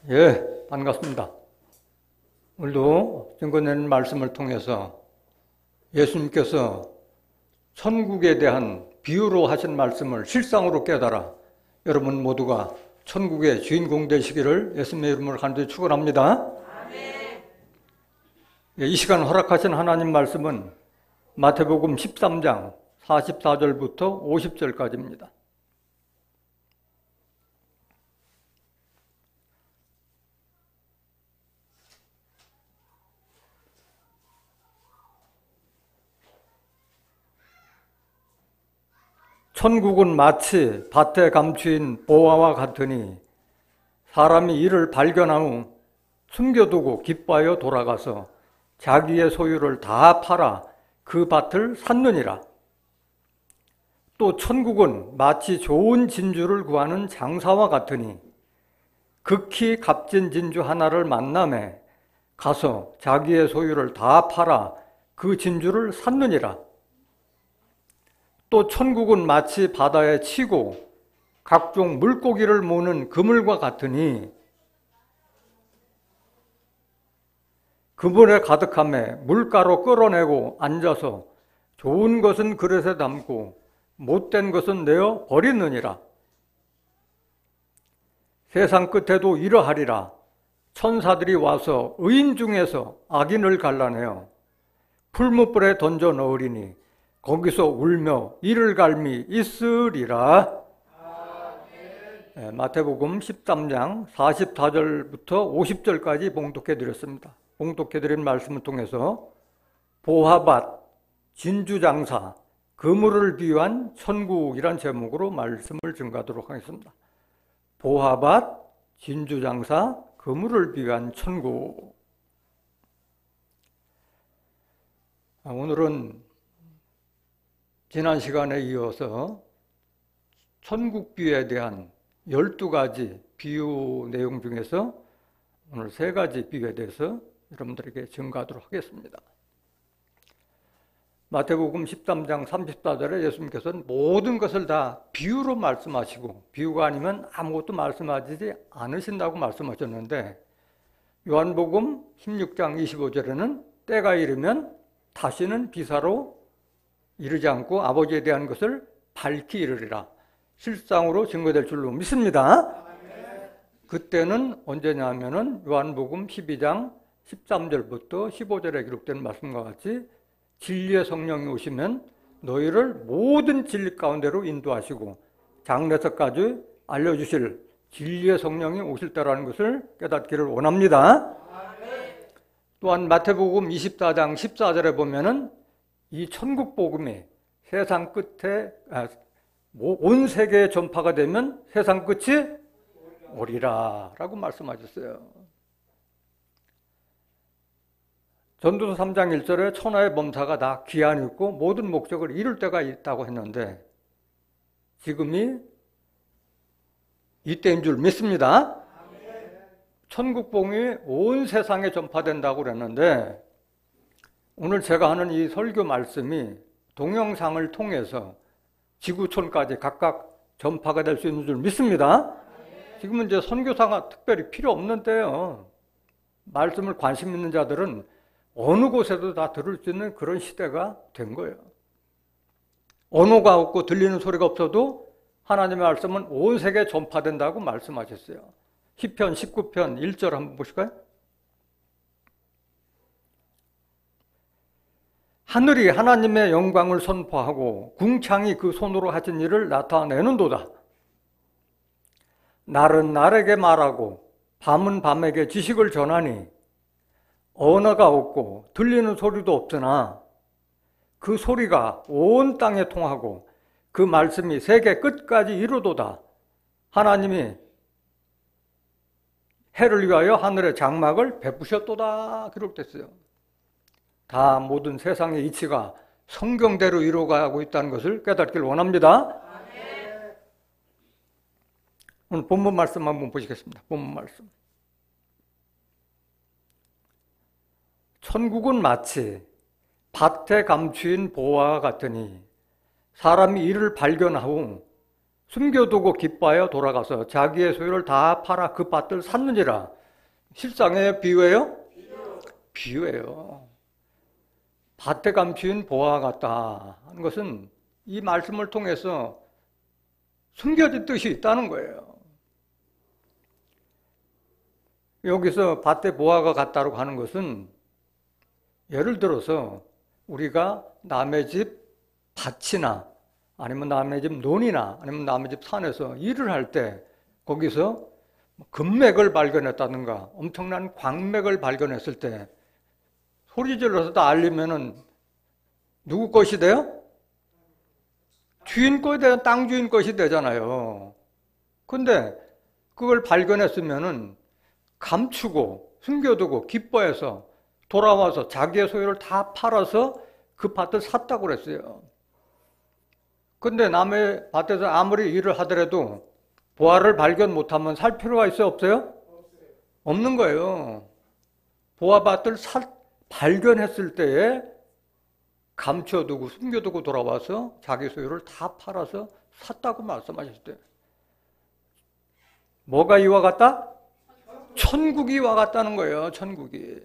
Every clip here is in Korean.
예, 반갑습니다. 오늘도 증거내는 말씀을 통해서 예수님께서 천국에 대한 비유로 하신 말씀을 실상으로 깨달아 여러분 모두가 천국의 주인공 되시기를 예수님의 이름으로 간절히 축원합니다. 예, 이 시간 허락하신 하나님 말씀은 마태복음 13장 44절부터 50절까지입니다. 천국은 마치 밭에 감추인 보화와 같으니 사람이 이를 발견한 후 숨겨두고 기뻐하여 돌아가서 자기의 소유를 다 팔아 그 밭을 샀느니라. 또 천국은 마치 좋은 진주를 구하는 장사와 같으니 극히 값진 진주 하나를 만남에 가서 자기의 소유를 다 팔아 그 진주를 샀느니라. 또 천국은 마치 바다에 치고 각종 물고기를 모으는 그물과 같으니 그물에 가득함에 물가로 끌어내고 앉아서 좋은 것은 그릇에 담고 못된 것은 내어 버리느니라. 세상 끝에도 이러하리라. 천사들이 와서 의인 중에서 악인을 갈라내어 풀무불에 던져 넣으리니 거기서 울며 이를 갈미 있으리라. 네, 마태복음 13장 44절부터 50절까지 봉독해드렸습니다. 봉독해드린 말씀을 통해서 보화밭, 진주장사, 그물을 비유한 천국이란 제목으로 말씀을 증가하도록 하겠습니다. 보화밭, 진주장사, 그물을 비유한 천국. 오늘은 지난 시간에 이어서 천국 비유에 대한 12가지 비유 내용 중에서 오늘 3가지 비유에 대해서 여러분들에게 증가하도록 하겠습니다. 마태복음 13장 34절에 예수님께서는 모든 것을 다 비유로 말씀하시고 비유가 아니면 아무것도 말씀하시지 않으신다고 말씀하셨는데 요한복음 16장 25절에는 때가 이르면 다시는 비사로 이르지 않고 아버지에 대한 것을 밝히 이르리라. 실상으로 증거될 줄로 믿습니다. 그때는 언제냐 하면은 요한복음 12장 13절부터 15절에 기록된 말씀과 같이 진리의 성령이 오시면 너희를 모든 진리 가운데로 인도하시고 장래석까지 알려주실 진리의 성령이 오실 때라는 것을 깨닫기를 원합니다. 또한 마태복음 24장 14절에 보면은 이 천국 복음이 세상 끝에 온 세계에 전파가 되면 세상 끝이 오리라 라고 말씀하셨어요. 전도서 3장 1절에 천하의 범사가 다 기한이 있고 모든 목적을 이룰 때가 있다고 했는데 지금이 이때인 줄 믿습니다. 천국 복음이 온 세상에 전파된다고 그랬는데 오늘 제가 하는 이 설교 말씀이 동영상을 통해서 지구촌까지 각각 전파가 될 수 있는 줄 믿습니다. 지금은 이제 선교사가 특별히 필요 없는 때예요. 말씀을 관심 있는 자들은 어느 곳에도 다 들을 수 있는 그런 시대가 된 거예요. 언어가 없고 들리는 소리가 없어도 하나님의 말씀은 온 세계에 전파된다고 말씀하셨어요. 시편 19편 1절 한번 보실까요? 하늘이 하나님의 영광을 선포하고 궁창이 그 손으로 하신 일을 나타내는도다. 날은 날에게 말하고 밤은 밤에게 지식을 전하니 언어가 없고 들리는 소리도 없으나 그 소리가 온 땅에 통하고 그 말씀이 세계 끝까지 이루도다. 하나님이 해를 위하여 하늘의 장막을 베푸셨도다 기록됐어요. 다 모든 세상의 이치가 성경대로 이루어가고 있다는 것을 깨닫기를 원합니다. 오늘 본문 말씀 한번 보시겠습니다. 본문 말씀. 천국은 마치 밭에 감추인 보화와 같으니 사람이 이를 발견하고 숨겨두고 기뻐하여 돌아가서 자기의 소유를 다 팔아 그 밭을 샀느니라. 실상의 비유예요? 비유예요. 밭에 감추인 보화와 같다 하는 것은 이 말씀을 통해서 숨겨진 뜻이 있다는 거예요. 여기서 밭에 보화가 같다고 하는 것은 예를 들어서 우리가 남의 집 밭이나 아니면 남의 집 논이나 아니면 남의 집 산에서 일을 할 때 거기서 금맥을 발견했다든가 엄청난 광맥을 발견했을 때 소리 질러서 다 알리면은 누구 것이 돼요? 주인 것이 되잖아요. 땅 주인 것이 되잖아요. 근데 그걸 발견했으면은 감추고 숨겨두고 기뻐해서 돌아와서 자기의 소유를 다 팔아서 그 밭을 샀다고 그랬어요. 근데 남의 밭에서 아무리 일을 하더라도 보화를 발견 못하면 살 필요가 있어요? 없어요? 없는 거예요. 보화밭을 발견했을 때에 감춰두고 숨겨두고 돌아와서 자기 소유를 다 팔아서 샀다고 말씀하셨을 때 뭐가 이와 같다? 천국이 이와 같다는 거예요. 천국이.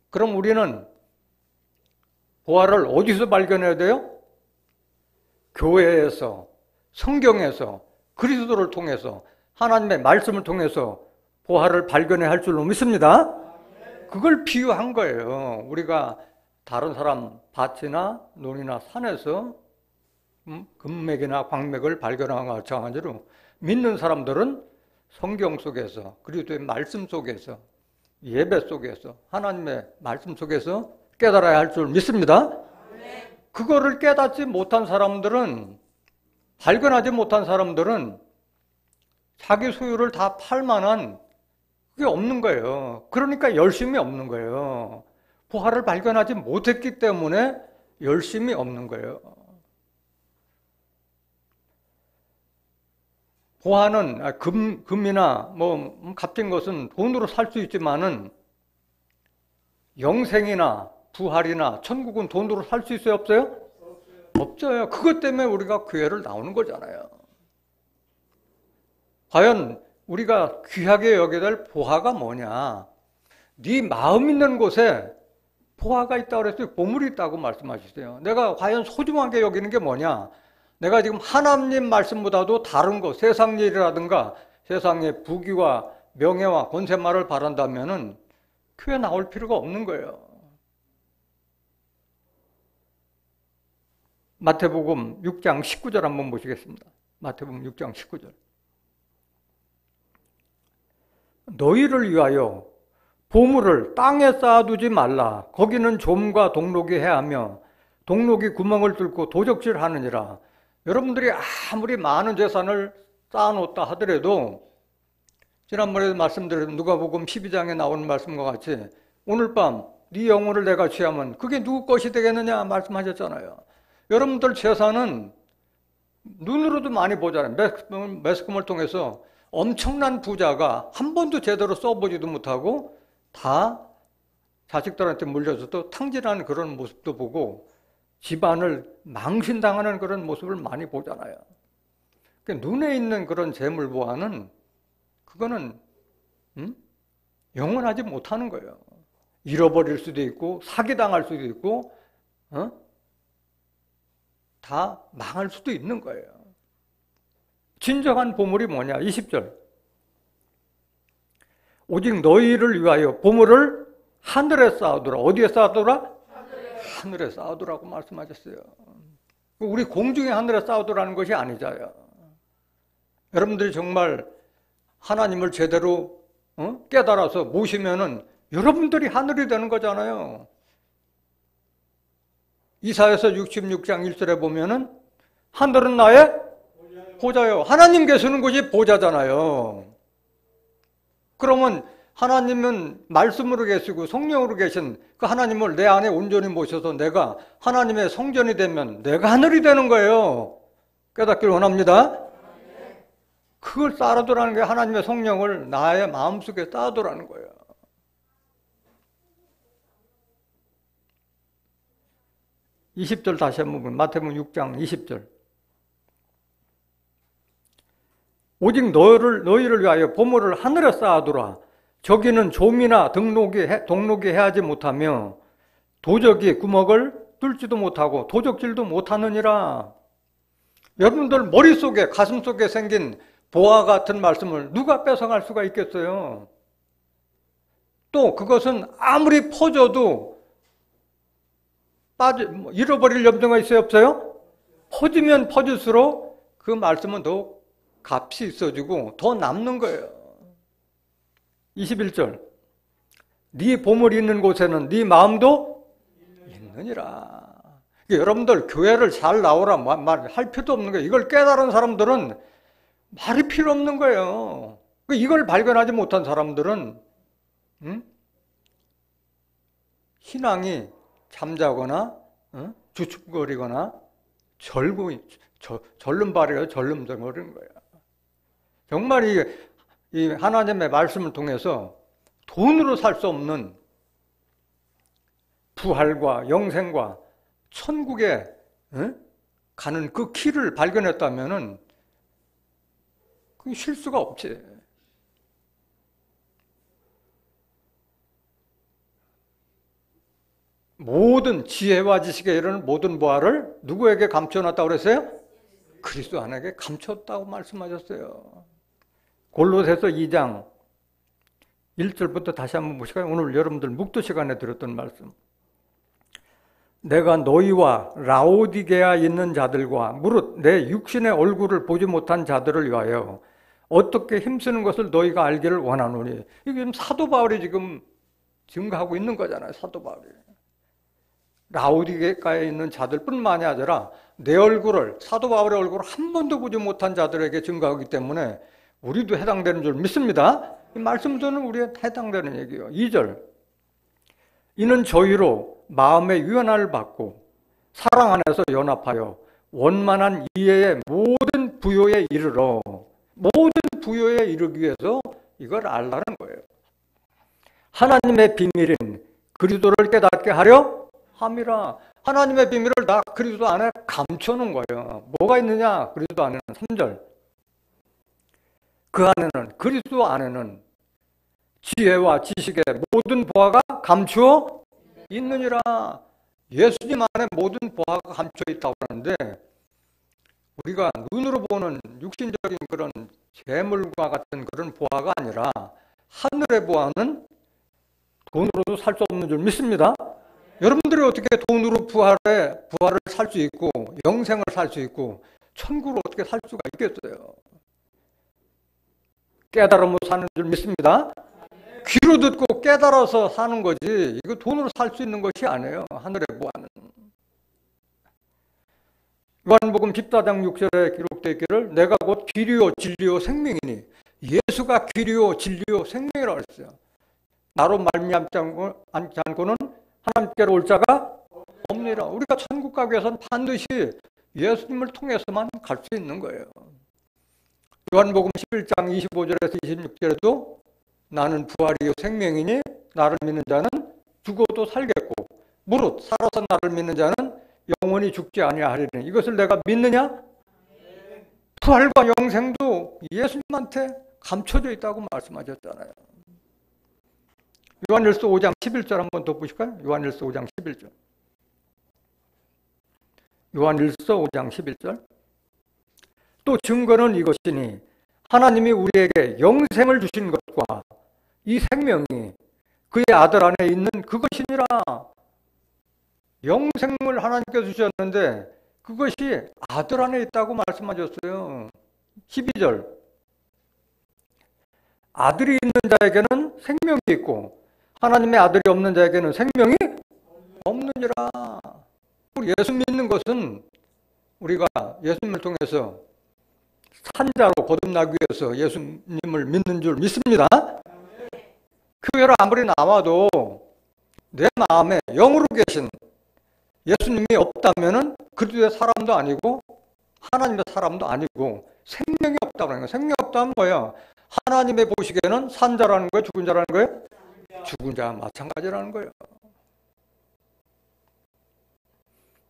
그럼 우리는 보화를 어디서 발견해야 돼요? 교회에서, 성경에서, 그리스도를 통해서, 하나님의 말씀을 통해서 보화를 발견해야 할 줄로 믿습니다. 그걸 비유한 거예요. 우리가 다른 사람 밭이나 논이나 산에서 금맥이나 광맥을 발견한 것과 마찬가지로 믿는 사람들은 성경 속에서, 그리스도의 말씀 속에서, 예배 속에서, 하나님의 말씀 속에서 깨달아야 할 줄 믿습니다. 그거를 깨닫지 못한 사람들은, 발견하지 못한 사람들은 자기 소유를 다 팔 만한 그게 없는 거예요. 그러니까 열심이 없는 거예요. 보화를 발견하지 못했기 때문에 열심이 없는 거예요. 보화는 금이나 뭐 값진 것은 돈으로 살 수 있지만은 영생이나 부활이나 천국은 돈으로 살 수 있어요? 없어요? 없어요. 그것 때문에 우리가 교회를 나오는 거잖아요. 과연 우리가 귀하게 여겨야 될 보화가 뭐냐? 네 마음 있는 곳에 보화가 있다고 그랬어요. 보물이 있다고 말씀하셨어요. 내가 과연 소중하게 여기는 게 뭐냐? 내가 지금 하나님 말씀보다도 다른 거, 세상 일이라든가 세상의 부귀와 명예와 권세만을 바란다면은 교회 나올 필요가 없는 거예요. 마태복음 6장 19절 한번 보시겠습니다. 마태복음 6장 19절. 너희를 위하여 보물을 땅에 쌓아두지 말라. 거기는 좀과 동록이 해하며 동록이 구멍을 뚫고 도적질하느니라. 여러분들이 아무리 많은 재산을 쌓아놓았다 하더라도 지난번에도 말씀드린 누가복음 12장에 나오는 말씀과 같이 오늘 밤 네 영혼을 내가 취하면 그게 누구 것이 되겠느냐 말씀하셨잖아요. 여러분들 재산은 눈으로도 많이 보잖아요. 매스컴을 통해서 엄청난 부자가 한 번도 제대로 써보지도 못하고 다 자식들한테 물려줘도 탕진하는 그런 모습도 보고 집안을 망신당하는 그런 모습을 많이 보잖아요. 그러니까 눈에 있는 그런 재물보화는 그거는 영원하지 못하는 거예요. 잃어버릴 수도 있고 사기당할 수도 있고 다 망할 수도 있는 거예요. 진정한 보물이 뭐냐? 20절. 오직 너희를 위하여 보물을 하늘에 쌓아두라. 어디에 쌓아두라? 하늘에 쌓아두라고 말씀하셨어요. 우리 공중에 하늘에 쌓아두라는 것이 아니잖아요. 여러분들이 정말 하나님을 제대로 깨달아서 모시면은 여러분들이 하늘이 되는 거잖아요. 이사야서 66장 1절에 보면은 하늘은 나의 보좌요. 하나님 계시는 곳이 보좌잖아요. 그러면 하나님은 말씀으로 계시고 성령으로 계신 그 하나님을 내 안에 온전히 모셔서 내가 하나님의 성전이 되면 내가 하늘이 되는 거예요. 깨닫기를 원합니다. 그걸 쌓아두라는 게 하나님의 성령을 나의 마음속에 쌓아두라는 거예요. (20절) 다시 한번 보면 마태복음 6장 20절. 오직 너희를 위하여 보물을 하늘에 쌓아두라. 저기는 좀이나 동록이 해하지 못하며 도적이 구멍을 뚫지도 못하고 도적질도 못하느니라. 여러분들 머릿속에 가슴속에 생긴 보화 같은 말씀을 누가 뺏어갈 수가 있겠어요? 또 그것은 아무리 퍼져도 잃어버릴 염려가 있어요, 없어요? 퍼지면 퍼질수록 그 말씀은 더 값이 있어지고 더 남는 거예요. 21절. 네 보물이 있는 곳에는 네 마음도 있느니라. 여러분들 교회를 잘 나오라 말할 필요도 없는 거예요. 이걸 깨달은 사람들은 말이 필요 없는 거예요. 이걸 발견하지 못한 사람들은 신앙이 잠자거나 주춤거리거나 절름발이에요. 절름거리는 거예요. 정말 이 하나님의 말씀을 통해서 돈으로 살 수 없는 부활과 영생과 천국에 가는 그 길을 발견했다면은 그 실수가 없지. 모든 지혜와 지식에 이르는 모든 보화를 누구에게 감춰놨다고 그랬어요? 그리스도 안에게 감췄다고 말씀하셨어요. 골로새서 2장 1절부터 다시 한번 보실까요? 오늘 여러분들 묵도 시간에 들었던 말씀. 내가 너희와 라오디게아 있는 자들과 무릇 내 육신의 얼굴을 보지 못한 자들을 위하여 어떻게 힘쓰는 것을 너희가 알기를 원하노니. 이게 지금 사도 바울이 지금 증거하고 있는 거잖아요. 사도 바울이. 라오디게아에 있는 자들뿐만이 아니라 내 얼굴을, 사도 바울의 얼굴을 한 번도 보지 못한 자들에게 증거하기 때문에 우리도 해당되는 줄 믿습니다. 이 말씀은 우리에 해당되는 얘기예요. 2절. 이는 저희로 마음의 유연함을 받고 사랑 안에서 연합하여 원만한 이해의 모든 부요에 이르러, 모든 부요에 이르기 위해서 이걸 알라는 거예요. 하나님의 비밀인 그리스도를 깨닫게 하려 함이라. 하나님의 비밀을 다 그리스도 안에 감춰놓은 거예요. 뭐가 있느냐? 그리스도 안에는 3절. 그 안에는, 그리스도 안에는 지혜와 지식의 모든 보화가 감추어 있느니라. 예수님 안에 모든 보화가 감춰 있다고 하는데, 우리가 눈으로 보는 육신적인 그런 재물과 같은 그런 보화가 아니라 하늘의 보화는 돈으로도 살 수 없는 줄 믿습니다. 여러분들이 어떻게 돈으로 부활을 살 수 있고 영생을 살 수 있고 천국을 어떻게 살 수가 있겠어요? 깨달음으로 사는 줄 믿습니다. 귀로 듣고 깨달아서 사는 거지 이거 돈으로 살 수 있는 것이 아니에요. 하늘의 보화는. 요한복음 14장 6절에 기록되어 있기를 내가 곧 길이요 진리요 생명이니. 예수가 길이요 진리요 생명이라고 했어요. 나로 말미암지 않고는 하나님께로 올 자가 없느니라. 우리가 천국 가기 위해서는 반드시 예수님을 통해서만 갈 수 있는 거예요. 요한복음 11장 25절에서 26절에도 나는 부활이요 생명이니 나를 믿는 자는 죽어도 살겠고 무릇 살아서 나를 믿는 자는 영원히 죽지 아니하리니. 이것을 내가 믿느냐? 부활과 영생도 예수님한테 감춰져 있다고 말씀하셨잖아요. 요한일서 5장 11절 한번 더 보실까요? 요한일서 5장 11절. 요한일서 5장 11절. 또 증거는 이것이니 하나님이 우리에게 영생을 주신 것과 이 생명이 그의 아들 안에 있는 그것이니라. 영생을 하나님께서 주셨는데 그것이 아들 안에 있다고 말씀하셨어요. 12절. 아들이 있는 자에게는 생명이 있고 하나님의 아들이 없는 자에게는 생명이 없느니라. 우리 예수 믿는 것은 우리가 예수님을 통해서 산자로 거듭나기 위해서 예수님을 믿는 줄 믿습니다. 교회로 아무리 나와도 내 마음에 영으로 계신 예수님이 없다면은 그리스도의 사람도 아니고 하나님의 사람도 아니고 생명이 없다고 하는 거예요. 생명이 없다면 뭐예요? 하나님의 보시기에는 산자라는 거예요? 죽은 자라는 거예요? 죽은 자와 마찬가지라는 거예요.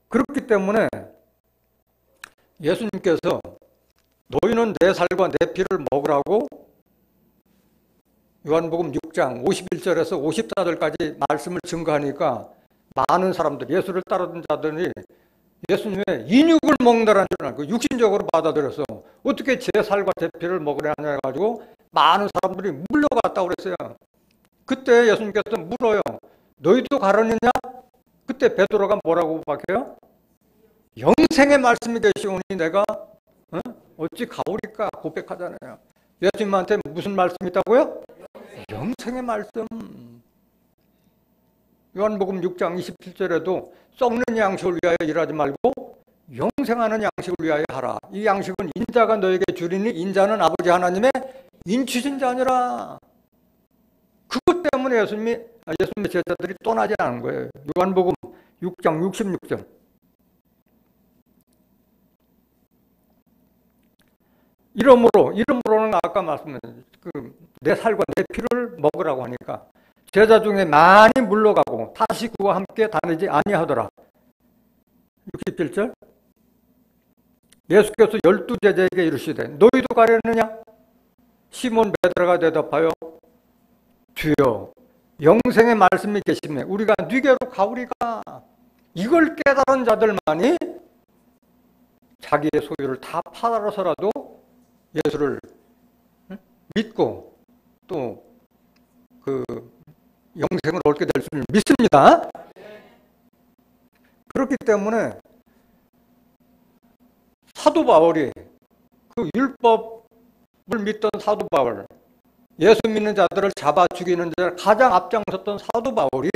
그렇기 때문에 예수님께서 너희는 내 살과 내 피를 먹으라고 요한복음 6장 51절에서 54절까지 말씀을 증거하니까 많은 사람들, 예수를 따르던 자들이 예수님의 인육을 먹는다는 줄 알고 육신적으로 받아들여서 어떻게 제 살과 제 피를 먹으려 하냐 해가지고 많은 사람들이 물러갔다고 그랬어요. 그때 예수님께서 물어요. 너희도 가르느냐? 그때 베드로가 뭐라고 박해요? 영생의 말씀이 계시오니 내가 어찌 가오리까 고백하잖아요. 예수님한테 무슨 말씀이 있다고요? 영생의 말씀. 요한복음 6장 27절에도 썩는 양식을 위하여 일하지 말고 영생하는 양식을 위하여 하라. 이 양식은 인자가 너에게 주리니 인자는 아버지 하나님의 인치신 자니라. 그것 때문에 예수님의 제자들이 떠나지 않은 거예요. 요한복음 6장 66절. 이러므로는 아까 말씀드린 내 살과 내 피를 먹으라고 하니까 제자 중에 많이 물러가고 다시 그와 함께 다니지 아니하더라. 67절. 예수께서 12제자에게 이르시되 너희도 가려느냐? 시몬 베드로가 대답하여 주여 영생의 말씀이 계시매 우리가 네게로 가오리까. 이걸 깨달은 자들만이 자기의 소유를 다 팔아서라도 예수를 믿고 또 그 영생을 얻게 될 줄 믿습니다. 그렇기 때문에 사도 바울이 그 율법을 믿던 사도 바울, 예수 믿는 자들을 잡아 죽이는 자를 가장 앞장섰던 사도 바울이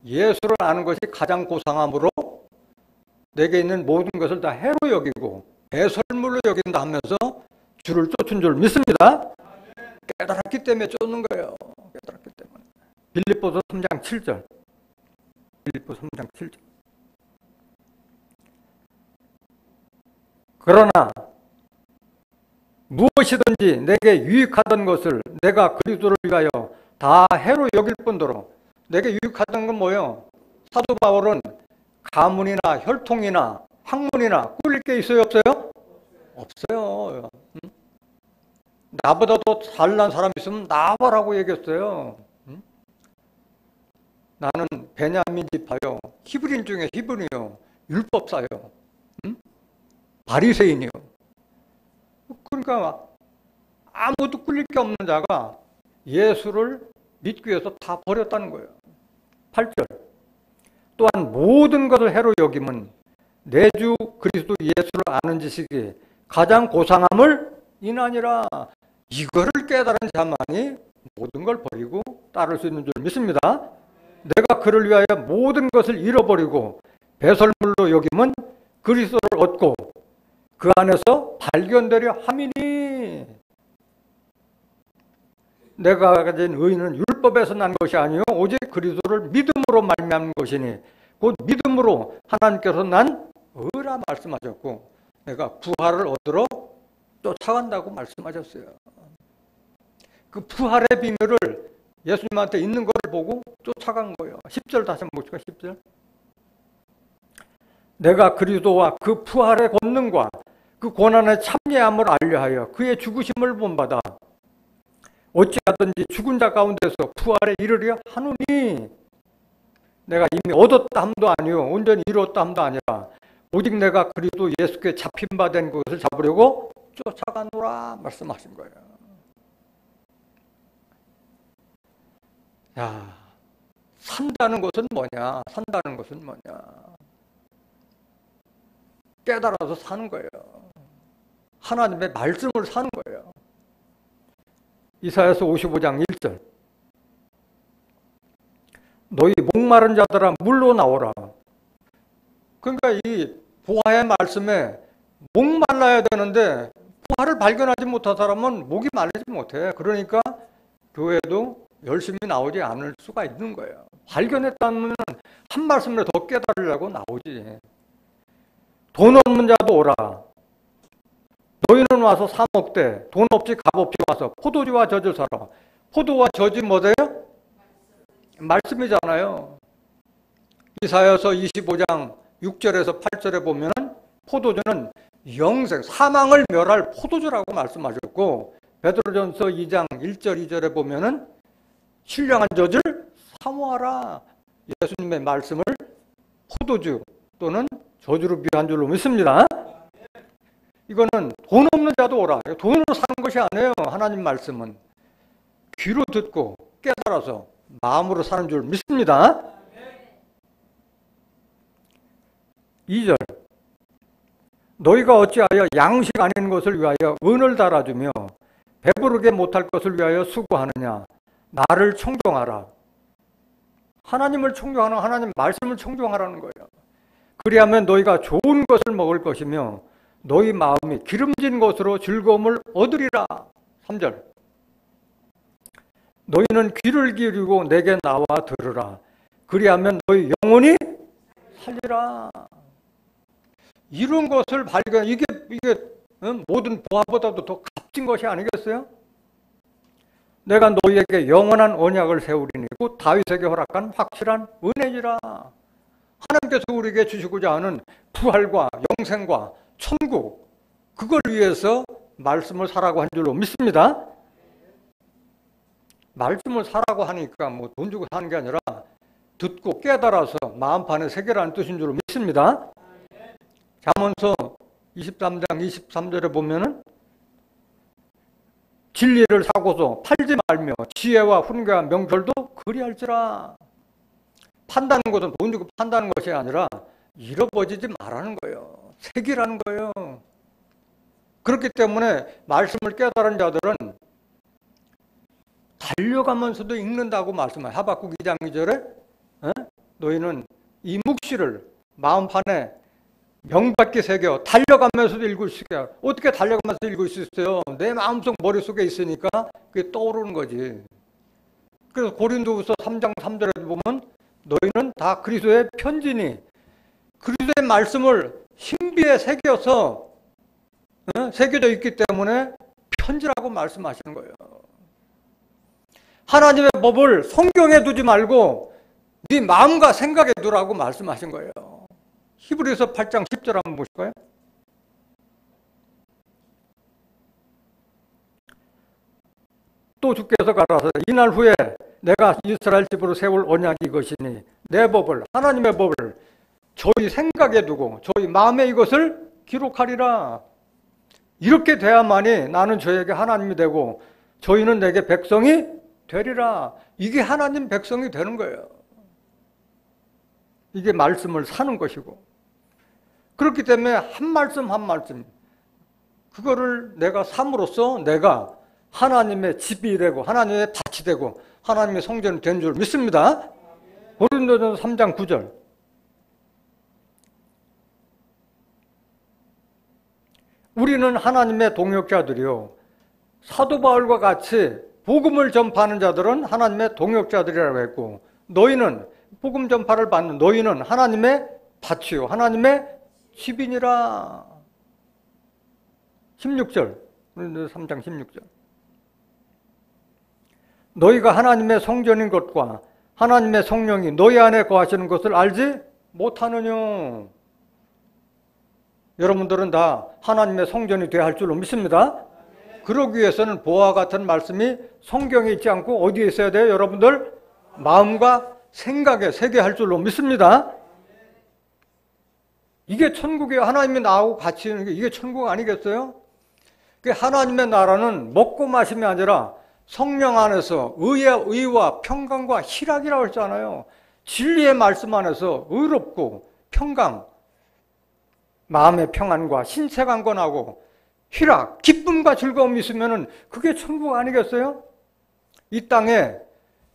예수를 아는 것이 가장 고상함으로 내게 있는 모든 것을 다 해로 여기고 배설물로 여긴다 하면서 주를 쫓은 줄 믿습니다. 깨달았기 때문에 쫓는 거예요. 깨달았기 때문에. 빌립보서 3장 7절. 빌립보 3장 7절. 그러나 무엇이든지 내게 유익하던 것을 내가 그리스도를 위하여 다 해로 여길 뿐더러 내게 유익하던 건 뭐예요? 사도 바울은 가문이나 혈통이나 학문이나 꿀릴 게 있어요? 없어요? 없어요. 나보다 더 잘난 사람 있으면 나와라고 얘기했어요. 나는 베냐민 지파요. 히브리인 중에 히브리요. 율법사요. 바리새인이요. 그러니까 아무도 꿀릴 게 없는 자가 예수를 믿기 위해서 다 버렸다는 거예요. 8절. 또한 모든 것을 해로 여김은 내 주 그리스도 예수를 아는 지식이 가장 고상함을 인하니라. 이거를 깨달은 자만이 모든 걸 버리고 따를 수 있는 줄 믿습니다. 내가 그를 위하여 모든 것을 잃어버리고 배설물로 여김은 그리스도를 얻고 그 안에서 발견되려 함이니. 내가 가진 의는 율법에서 난 것이 아니요 오직 그리스도를 믿음으로 말미암은 것이니 곧 믿음으로 하나님께서 난 의라 말씀하셨고 내가 부활을 얻으러 쫓아간다고 말씀하셨어요. 그 부활의 비밀을 예수님한테 있는 걸 보고 쫓아간 거예요. 10절 다시 한번 볼까요? 10절. 내가 그리스도와 그 부활의 권능과 그 고난의 참여함을 알려하여 그의 죽으심을 본받아 어찌하든지 죽은 자 가운데서 부활에 이르려 하노니. 내가 이미 얻었다 함도 아니요 온전히 이루었다 함도 아니라 오직 내가 그리스도 예수께 잡힌 바 된 것을 잡으려고 쫓아가노라 말씀하신 거예요. 야, 산다는 것은 뭐냐? 산다는 것은 뭐냐? 깨달아서 사는 거예요. 하나님의 말씀을 사는 거예요. 이사야서 55장 1절. 너희 목마른 자들아 물로 나오라. 그러니까 이 부활의 말씀에 목말라야 되는데 부활을 발견하지 못한 사람은 목이 말리지 못해. 그러니까 교회도 열심히 나오지 않을 수가 있는 거예요. 발견했다면 한 말씀을 더 깨달으려고 나오지. 돈 없는 자도 오라. 너희는 와서 사 먹되 돈 없이 값없이 와서 포도주와 젖을 사라. 포도와 젖이 뭐예요? 말씀이잖아요. 이사야서 25장 6절에서 8절에 보면 포도주는 영생, 사망을 멸할 포도주라고 말씀하셨고, 베드로전서 2장 1절 2절에 보면은 신령한 젖을 사모하라. 예수님의 말씀을 포도주 또는 저주로 비유한 줄로 믿습니다. 이거는 돈 없는 자도 오라. 돈으로 사는 것이 아니에요. 하나님 말씀은 귀로 듣고 깨달아서 마음으로 사는 줄 믿습니다. 2절, 너희가 어찌하여 양식 아닌 것을 위하여 은을 달아주며 배부르게 못할 것을 위하여 수고하느냐. 나를 청종하라. 하나님을 청종하는, 하나님 말씀을 청종하라는 거예요. 그리하면 너희가 좋은 것을 먹을 것이며 너희 마음이 기름진 것으로 즐거움을 얻으리라. 3절, 너희는 귀를 기울이고 내게 나와 들으라. 그리하면 너희 영혼이 살리라. 이런 것을 발견, 이게 모든 보화보다도 더 값진 것이 아니겠어요? 내가 너희에게 영원한 언약을 세우리니 곧 다윗에게 허락한 확실한 은혜니라. 하나님께서 우리에게 주시고자 하는 부활과 영생과 천국, 그걸 위해서 말씀을 사라고 한 줄로 믿습니다. 말씀을 사라고 하니까 뭐 돈 주고 사는 게 아니라 듣고 깨달아서 마음판에 새기라는 뜻인 줄로 믿습니다. 잠언서 23장 23절에 보면은 진리를 사고서 팔지 말며 지혜와 훈계와 명철도 그리할지라. 판다는 것은 돈 주고 판다는 것이 아니라 잃어버리지 말라는 거예요. 새기라는 거예요. 그렇기 때문에 말씀을 깨달은 자들은 달려가면서도 읽는다고 말씀해요. 하박국 2장 2절에 너희는 이 묵시를 마음판에 명받게 새겨 달려가면서도 읽을 수 있게. 어떻게 달려가면서 읽을 수 있어요? 내 마음속 머릿속에 있으니까 그게 떠오르는 거지. 그래서 고린도후서 3장 3절에 보면 너희는 다 그리스도의 편지니 그리스도의 말씀을 신비에 새겨서 새겨져 있기 때문에 편지라고 말씀하시는 거예요. 하나님의 법을 성경에 두지 말고 네 마음과 생각에 두라고 말씀하신 거예요. 히브리서 8장 10절 한번 보실까요? 또 주께서 가라사대 이날 후에 내가 이스라엘 집으로 세울 언약이 이것이니 내 법을, 하나님의 법을 저희 생각에 두고 저희 마음에 이것을 기록하리라. 이렇게 돼야만이 나는 저에게 하나님이 되고 저희는 내게 백성이 되리라. 이게 하나님 백성이 되는 거예요. 이게 말씀을 사는 것이고. 그렇기 때문에 한 말씀 한 말씀 그거를 내가 삼으로써 내가 하나님의 집이 되고 하나님의 밭이 되고 하나님의 성전이 된 줄 믿습니다. 고린도전서 3장 9절, 우리는 하나님의 동역자들이요 사도 바울과 같이 복음을 전파하는 자들은 하나님의 동역자들이라고 했고 너희는 복음 전파를 받는 너희는 하나님의 밭이요 하나님의 집이니라. 16절, 3장 16절, 너희가 하나님의 성전인 것과 하나님의 성령이 너희 안에 거하시는 것을 알지 못하느냐. 여러분들은 다 하나님의 성전이 되어야 할 줄로 믿습니다. 그러기 위해서는 보아와 같은 말씀이 성경에 있지 않고 어디에 있어야 돼요? 여러분들 마음과 생각에 새게 할 줄로 믿습니다. 이게 천국이에요. 하나님이 나하고 같이 있는 게 이게 천국 아니겠어요? 하나님의 나라는 먹고 마심이 아니라 성령 안에서 의와 평강과 희락이라고 했잖아요. 진리의 말씀 안에서 의롭고 평강, 마음의 평안과 신체 강건하고 희락, 기쁨과 즐거움이 있으면 그게 천국 아니겠어요? 이 땅에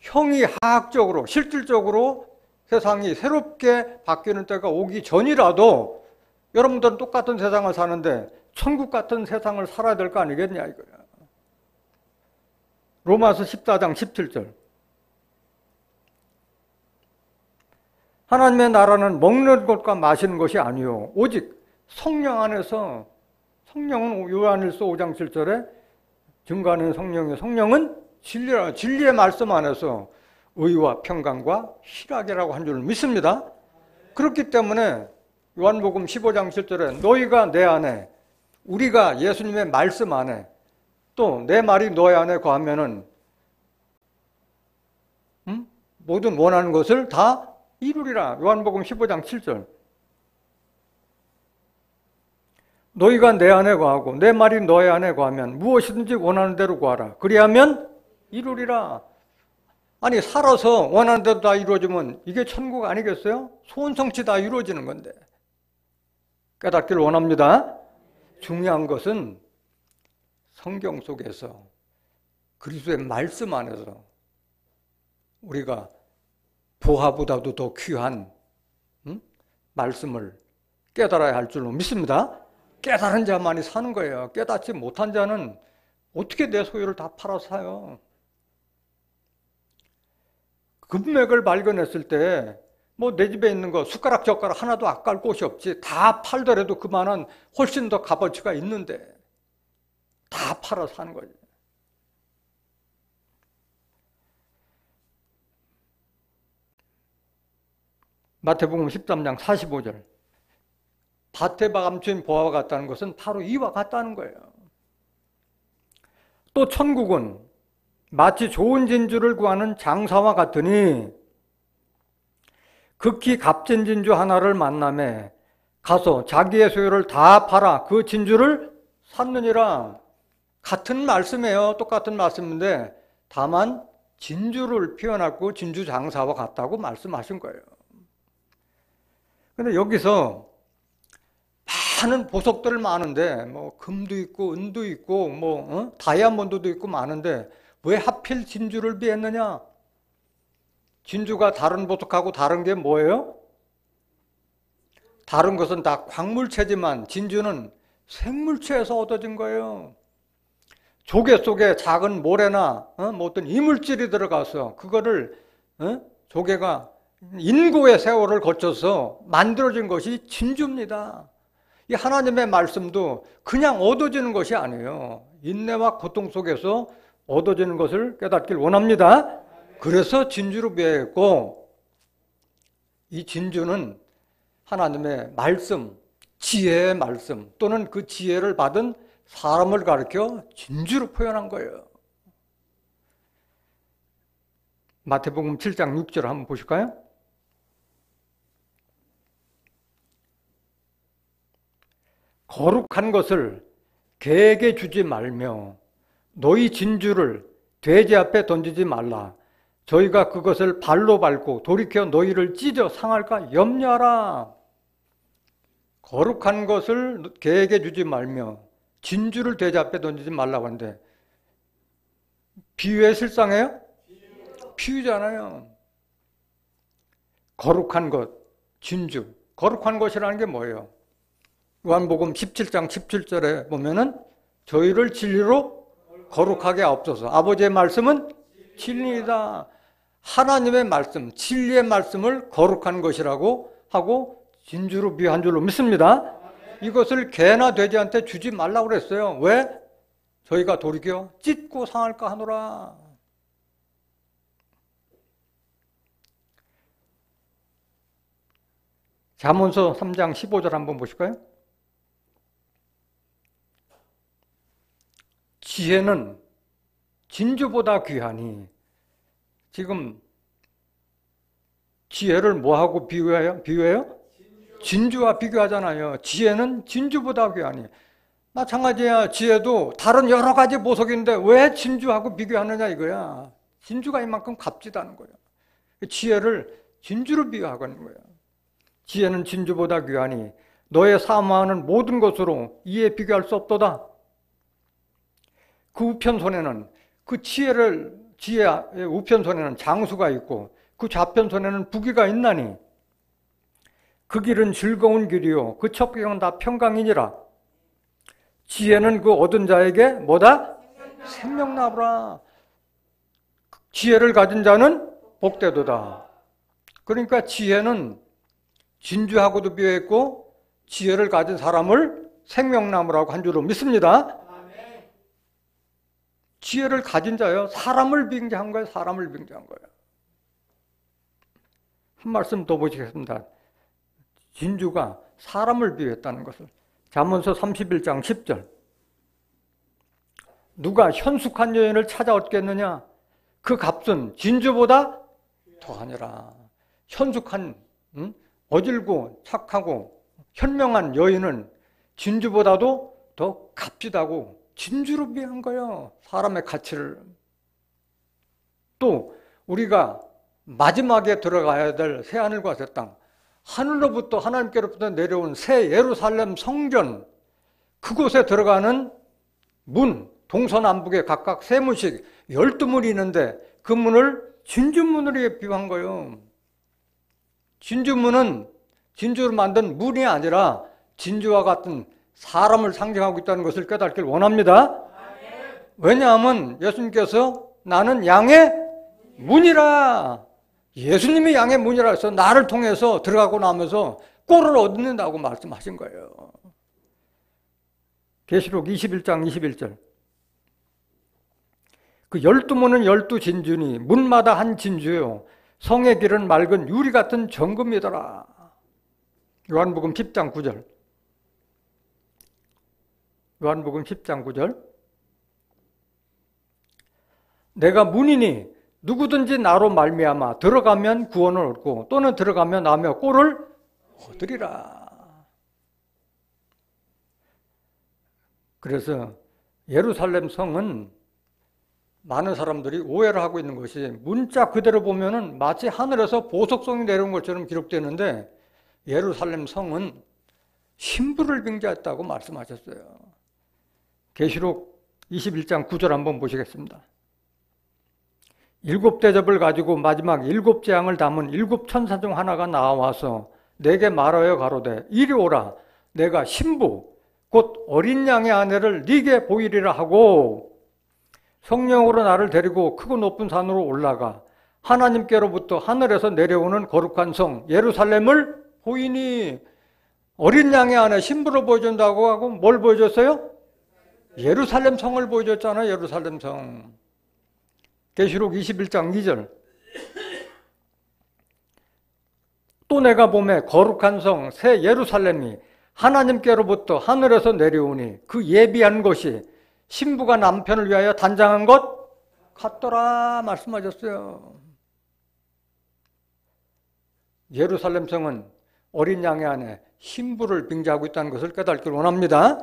형이 하학적으로 실질적으로 세상이 새롭게 바뀌는 때가 오기 전이라도 여러분들은 똑같은 세상을 사는데 천국 같은 세상을 살아야 될 거 아니겠냐 이거야. 로마서 14장 17절, 하나님의 나라는 먹는 것과 마시는 것이 아니요 오직 성령 안에서, 성령은 요한일서 5장 7절에 증거하는 성령은 진리라. 진리의 말씀 안에서 의와 평강과 희락이라고 한 줄 믿습니다. 그렇기 때문에 요한복음 15장 7절에 너희가 내 안에, 우리가 예수님의 말씀 안에, 또 내 말이 너희 안에 거하면은 모든 원하는 것을 다 이루리라. 요한복음 15장 7절. 너희가 내 안에 거하고 내 말이 너희 안에 거하면 무엇이든지 원하는 대로 구하라. 그리하면 이루리라. 아니, 살아서 원하는 대로 다 이루어지면 이게 천국 아니겠어요? 소원성취 다 이루어지는 건데. 깨닫기를 원합니다. 중요한 것은 성경 속에서 그리스도의 말씀 안에서 우리가 보화보다도 더 귀한 말씀을 깨달아야 할 줄로 믿습니다. 깨달은 자만이 사는 거예요. 깨닫지 못한 자는 어떻게 내 소유를 다 팔아서 사요? 금맥을 발견했을 때 뭐 내 집에 있는 거 숟가락 젓가락 하나도 아까울 곳이 없지. 다 팔더라도 그만한 훨씬 더 값어치가 있는데 다 팔아서 사는 거지. 마태복음 13장 45절. 밭에 감추인 보화와 같다는 것은 바로 이와 같다는 거예요. 또 천국은 마치 좋은 진주를 구하는 장사와 같으니 극히 값진 진주 하나를 만남에 가서 자기의 소유를 다 팔아 그 진주를 샀느니라. 같은 말씀이에요. 똑같은 말씀인데 다만 진주를 표현하고 진주 장사와 같다고 말씀하신 거예요. 근데 여기서 많은 보석들 많은데 뭐 금도 있고 은도 있고 뭐 다이아몬드도 있고 많은데 왜 하필 진주를 비했느냐? 진주가 다른 보석하고 다른 게 뭐예요? 다른 것은 다 광물체지만 진주는 생물체에서 얻어진 거예요. 조개 속에 작은 모래나 뭐 어떤 이물질이 들어가서 그거를 조개가 인고의 세월을 거쳐서 만들어진 것이 진주입니다. 이 하나님의 말씀도 그냥 얻어지는 것이 아니에요. 인내와 고통 속에서 얻어지는 것을 깨닫길 원합니다. 그래서 진주로 비유했고, 이 진주는 하나님의 말씀, 지혜의 말씀 또는 그 지혜를 받은 사람을 가리켜 진주로 표현한 거예요. 마태복음 7장 6절 한번 보실까요? 거룩한 것을 개에게 주지 말며 너희 진주를 돼지 앞에 던지지 말라. 저희가 그것을 발로 밟고 돌이켜 너희를 찢어 상할까 염려하라. 거룩한 것을 개에게 주지 말며 진주를 돼지 앞에 던지지 말라고 하는데 비유의 실상이에요? 비유잖아요. 거룩한 것, 진주. 거룩한 것이라는 게 뭐예요? 요한복음 17장 17절에 보면은 저희를 진리로 거룩하게 하옵소서. 아버지의 말씀은 진리이다. 하나님의 말씀, 진리의 말씀을 거룩한 것이라고 하고 진주로 비유한 줄로 믿습니다. 이것을 개나 돼지한테 주지 말라고 그랬어요. 왜? 저희가 돌이켜 찢고 상할까 하노라. 잠언서 3장 15절 한번 보실까요? 지혜는 진주보다 귀하니. 지금 지혜를 뭐하고 비유해요? 진주와 비교하잖아요. 지혜는 진주보다 귀하니. 마찬가지야. 지혜도 다른 여러 가지 보석인데 왜 진주하고 비교하느냐 이거야. 진주가 이만큼 값지다는 거예요. 지혜를 진주로 비유하고 있는 거예요. 지혜는 진주보다 귀하니 너의 사모하는 모든 것으로 이에 비교할 수 없도다. 그 우편손에는 그 지혜의 우편손에는 장수가 있고 그 좌편손에는 부귀가 있나니 그 길은 즐거운 길이요 그 첩경은 다 평강이니라. 지혜는 그 얻은 자에게 뭐다? 생명나무라. 지혜를 가진 자는 복되도다. 그러니까 지혜는 진주하고도 비교했고 지혜를 가진 사람을 생명나무라고 한 줄로 믿습니다. 지혜를 가진 자요. 사람을 빙자한 거예요. 사람을 빙자한 거예요. 한 말씀 더 보시겠습니다. 진주가 사람을 비유했다는 것을. 잠언서 31장 10절. 누가 현숙한 여인을 찾아 얻겠느냐? 그 값은 진주보다 더하니라. 현숙한, 어질고 착하고 현명한 여인은 진주보다도 더 값지다고 진주로 비한 거예요. 사람의 가치를. 또 우리가 마지막에 들어가야 될 새하늘과 새 땅, 하늘로부터 하나님께로부터 내려온 새 예루살렘 성전, 그곳에 들어가는 문, 동서남북에 각각 세 문씩 12문이 있는데 그 문을 진주문으로 비유한 거예요. 진주문은 진주로 만든 문이 아니라 진주와 같은 사람을 상징하고 있다는 것을 깨닫길 원합니다. 왜냐하면 예수님께서 나는 양의 문이라, 예수님이 양의 문이라 해서 나를 통해서 들어가고 나면서 꼴을 얻는다고 말씀하신 거예요. 계시록 21장 21절. 그 12문은 12진주니 문마다 한 진주요 성의 길은 맑은 유리 같은 정금이더라. 요한복음 10장 9절. 요한복음 10장 9절. 내가 문이니 누구든지 나로 말미암아 들어가면 구원을 얻고 또는 들어가면 나며 꼴을 얻으리라. 그래서 예루살렘 성은 많은 사람들이 오해를 하고 있는 것이, 문자 그대로 보면은 마치 하늘에서 보석성이 내려온 것처럼 기록되는데 예루살렘 성은 신부를 빙자했다고 말씀하셨어요. 계시록 21장 9절 한번 보시겠습니다. 7대접을 가지고 마지막 7재앙을 담은 7천사 중 하나가 나와서 내게 말하여 가로되 이리 오라. 내가 신부 곧 어린 양의 아내를 네게 보이리라 하고 성령으로 나를 데리고 크고 높은 산으로 올라가 하나님께로부터 하늘에서 내려오는 거룩한 성 예루살렘을 보이니, 어린 양의 아내 신부를 보여준다고 하고 뭘 보여줬어요? 예루살렘 성을 보여줬잖아요. 예루살렘 성. 계시록 21장 2절. 또 내가 보매 거룩한 성 새 예루살렘이 하나님께로부터 하늘에서 내려오니 그 예비한 것이 신부가 남편을 위하여 단장한 것 같더라 말씀하셨어요. 예루살렘 성은 어린 양의 아내 신부를 빙자하고 있다는 것을 깨닫기를 원합니다.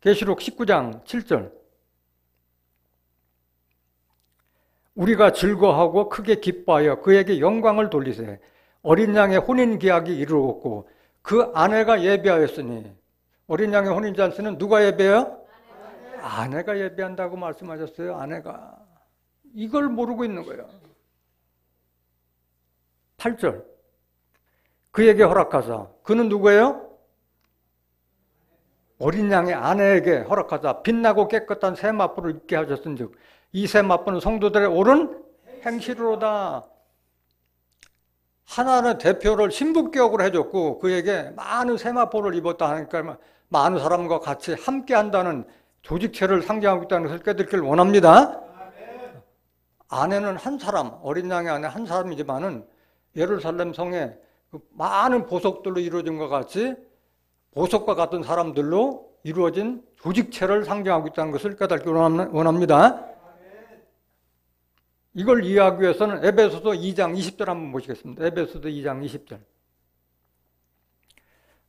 계시록 19장 7절. 우리가 즐거워하고 크게 기뻐하여 그에게 영광을 돌리세. 어린 양의 혼인 계약이 이루었고 그 아내가 예비하였으니. 어린 양의 혼인 잔치는 누가 예배해요? 아내가 예배한다고 말씀하셨어요. 아내가. 이걸 모르고 있는 거예요. 8절. 그에게 허락하사. 그는 누구예요? 어린 양의 아내에게 허락하사 빛나고 깨끗한 새 마포를 입게 하셨은즉 이 새 마포는 성도들의 옳은 행실로다. 하나는 대표를 신부격으로 해줬고 그에게 많은 새 마포를 입었다 하니까 많은 사람과 같이 함께 한다는 조직체를 상징하고 있다는 것을 깨닫기를 원합니다. 아내는 한 사람, 어린 양의 아내 한 사람이지만은 예루살렘 성에 많은 보석들로 이루어진 것 같이 보석과 같은 사람들로 이루어진 조직체를 상징하고 있다는 것을 깨닫기를 원합니다. 이걸 이해하기 위해서는 에베소서 2장 20절 한번 보시겠습니다. 에베소서 2장 20절.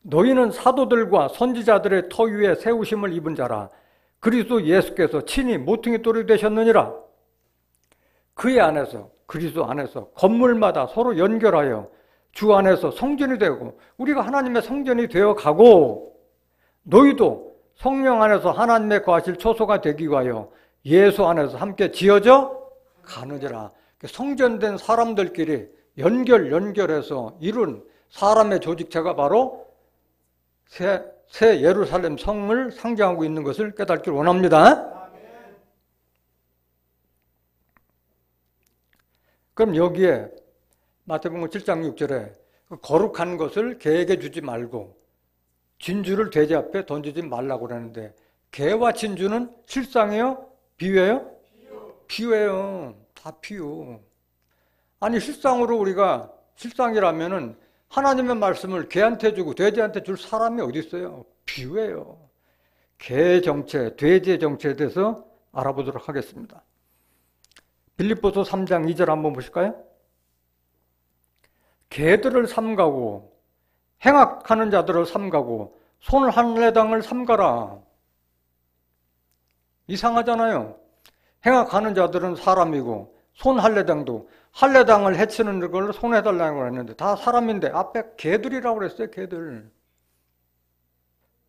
너희는 사도들과 선지자들의 터 위에 세우심을 입은 자라. 그리스도 예수께서 친히 모퉁이 돌이 되셨느니라. 그의 안에서, 그리스도 안에서 건물마다 서로 연결하여 주 안에서 성전이 되고 우리가 하나님의 성전이 되어 가고 너희도 성령 안에서 하나님의 거하실 초소가 되기 위하여 예수 안에서 함께 지어져 가느니라. 성전된 사람들끼리 연결해서 이룬 사람의 조직체가 바로 새 예루살렘 성을 상징하고 있는 것을 깨닫기를 원합니다. 그럼 여기에 마태복음 7장 6절에 거룩한 것을 개에게 주지 말고 진주를 돼지 앞에 던지지 말라고 그러는데 개와 진주는 실상이에요? 비유예요? 비유예요. 다 비유. 아니 실상으로 우리가 실상이라면은 하나님의 말씀을 개한테 주고 돼지한테 줄 사람이 어디 있어요? 비유예요. 개의 정체, 돼지의 정체에 대해서 알아보도록 하겠습니다. 빌립보서 3장 2절 한번 보실까요? 개들을 삼가고 행악하는 자들을 삼가고 손 할례당을 삼가라. 이상하잖아요. 행악하는 자들은 사람이고 손 할례당도 할례당을 해치는 걸 손해달라고 했는데 다 사람인데 앞에 개들이라고 그랬어요. 개들.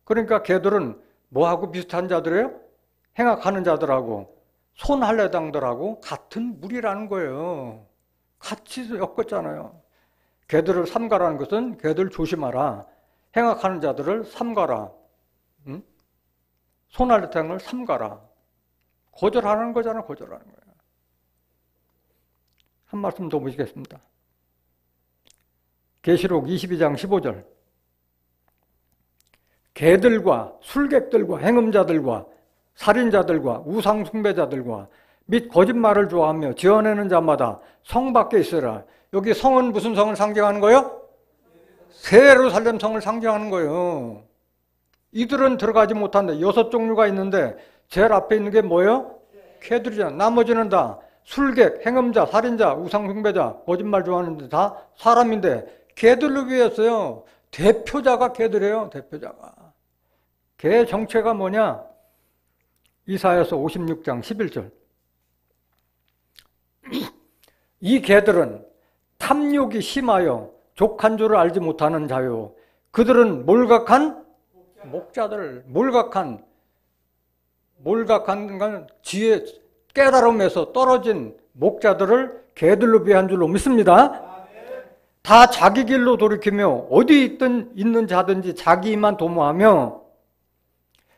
그러니까 개들은 뭐하고 비슷한 자들이에요? 행악하는 자들하고 손 할례당들하고 같은 무리라는 거예요. 같이 엮었잖아요. 개들을 삼가라는 것은 개들 조심하라. 행악하는 자들을 삼가라. 응? 손 할례당을 삼가라. 거절하는 거잖아. 거절하는 거야. 한 말씀 더 보시겠습니다. 계시록 22장 15절. 개들과 술객들과 행음자들과 살인자들과 우상숭배자들과 및 거짓말을 좋아하며 지어내는 자마다 성 밖에 있으라. 여기 성은 무슨 성을 상징하는 거예요? 새 예루살렘 성을 상징하는 거예요. 이들은 들어가지 못한다. 6종류가 있는데 제일 앞에 있는 게 뭐예요? 개들이잖아. 나머지는 다 술객, 행음자, 살인자, 우상숭배자, 거짓말 좋아하는데 다 사람인데 개들을 위해서요. 대표자가 개들이에요. 대표자가. 개 정체가 뭐냐? 이사야서 56장 11절. 이 개들은 탐욕이 심하여 족한 줄을 알지 못하는 자요. 그들은 몰각한 목자들, 몰각한 건 지혜, 깨달음에서 떨어진 목자들을 개들로 비한 줄로 믿습니다. 다 자기 길로 돌이키며 어디 있는 자든지 자기만 도모하며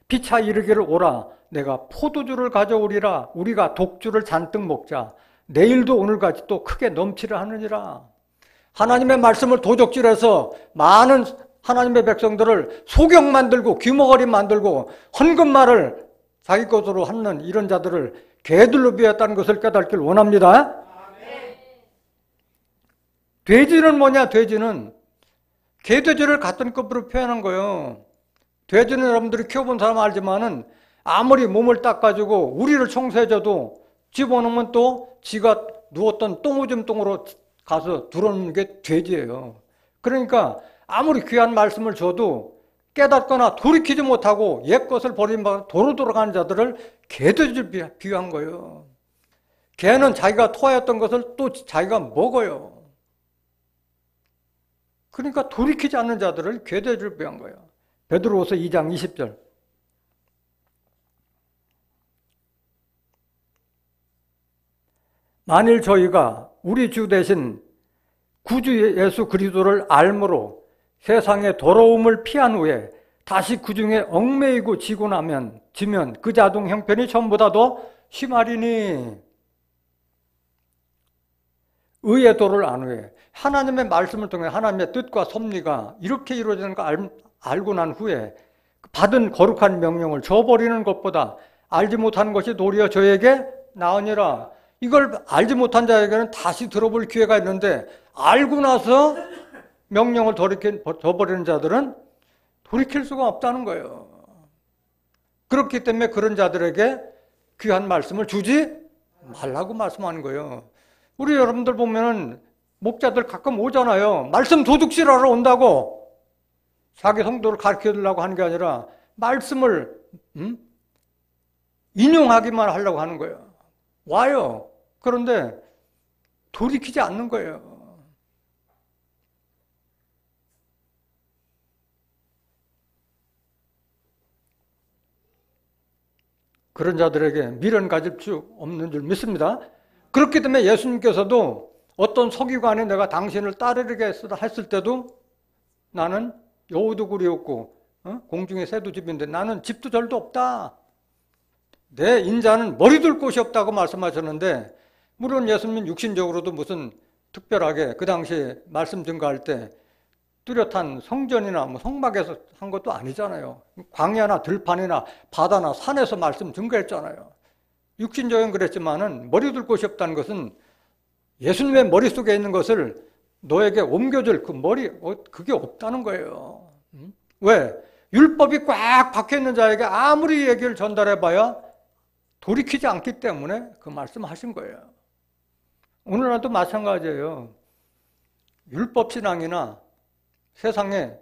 피차 이르기를 오라. 내가 포도주를 가져오리라. 우리가 독주를 잔뜩 먹자. 내일도 오늘같이 또 크게 넘치려 하느니라. 하나님의 말씀을 도적질해서 많은 하나님의 백성들을 소경 만들고 귀머거리 만들고 헌금말을 자기 것으로 하는 이런 자들을 개들로 비웠다는 것을 깨닫길 원합니다. 돼지는 뭐냐? 돼지는 개돼지를 같은 급으로 표현한 거예요. 돼지는 여러분들이 키워본 사람 알지만은 아무리 몸을 닦아주고 우리를 청소해줘도 집어넣으면 또 지가 누웠던 똥오줌 똥으로 가서 들어오는 게 돼지예요. 그러니까 아무리 귀한 말씀을 줘도 깨닫거나 돌이키지 못하고 옛 것을 버린 바 도로 돌아가는 자들을 개돼지를 비유한 거예요. 개는 자기가 토하였던 것을 또 자기가 먹어요. 그러니까 돌이키지 않는 자들을 개돼지를 비유한 거예요. 베드로후서 2장 20절. 만일 저희가 우리 주 대신 구주 예수 그리스도를 알므로 세상의 더러움을 피한 후에 다시 그 중에 얽매이고 지고 지면 그 자동 형편이 전보다 더 심하리니. 의의 도를 안 후에 하나님의 말씀을 통해 하나님의 뜻과 섭리가 이렇게 이루어지는 걸 알고 난 후에 받은 거룩한 명령을 저버리는 것보다 알지 못하는 것이 도리어 저에게 나으니라. 이걸 알지 못한 자에게는 다시 들어볼 기회가 있는데 알고 나서 명령을 저버리는 자들은 돌이킬 수가 없다는 거예요. 그렇기 때문에 그런 자들에게 귀한 말씀을 주지 말라고 말씀하는 거예요. 우리 여러분들 보면은 목자들 가끔 오잖아요. 말씀 도둑질하러 온다고. 자기 성도를 가르쳐주려고 하는 게 아니라 말씀을 인용하기만 하려고 하는 거예요. 와요. 그런데 돌이키지 않는 거예요. 그런 자들에게 미련 가질 수 없는 줄 믿습니다. 그렇기 때문에 예수님께서도 어떤 서기관이 내가 당신을 따르게 했을 때도 나는 여우도 굴이었고 공중의 새도 집인데 나는 집도 절도 없다. 내 인자는 머리 둘 곳이 없다고 말씀하셨는데, 물론 예수님 육신적으로도 무슨 특별하게 그 당시에 말씀 증거할 때 뚜렷한 성전이나 성막에서 한 것도 아니잖아요. 광야나 들판이나 바다나 산에서 말씀 증거했잖아요. 육신적인 그랬지만은 머리 둘 곳이 없다는 것은 예수님의 머릿속에 있는 것을 너에게 옮겨줄 그 머리, 그게 없다는 거예요. 왜? 율법이 꽉 박혀있는 자에게 아무리 얘기를 전달해봐야 돌이키지 않기 때문에 그 말씀하신 거예요. 오늘날도 마찬가지예요. 율법신앙이나 세상에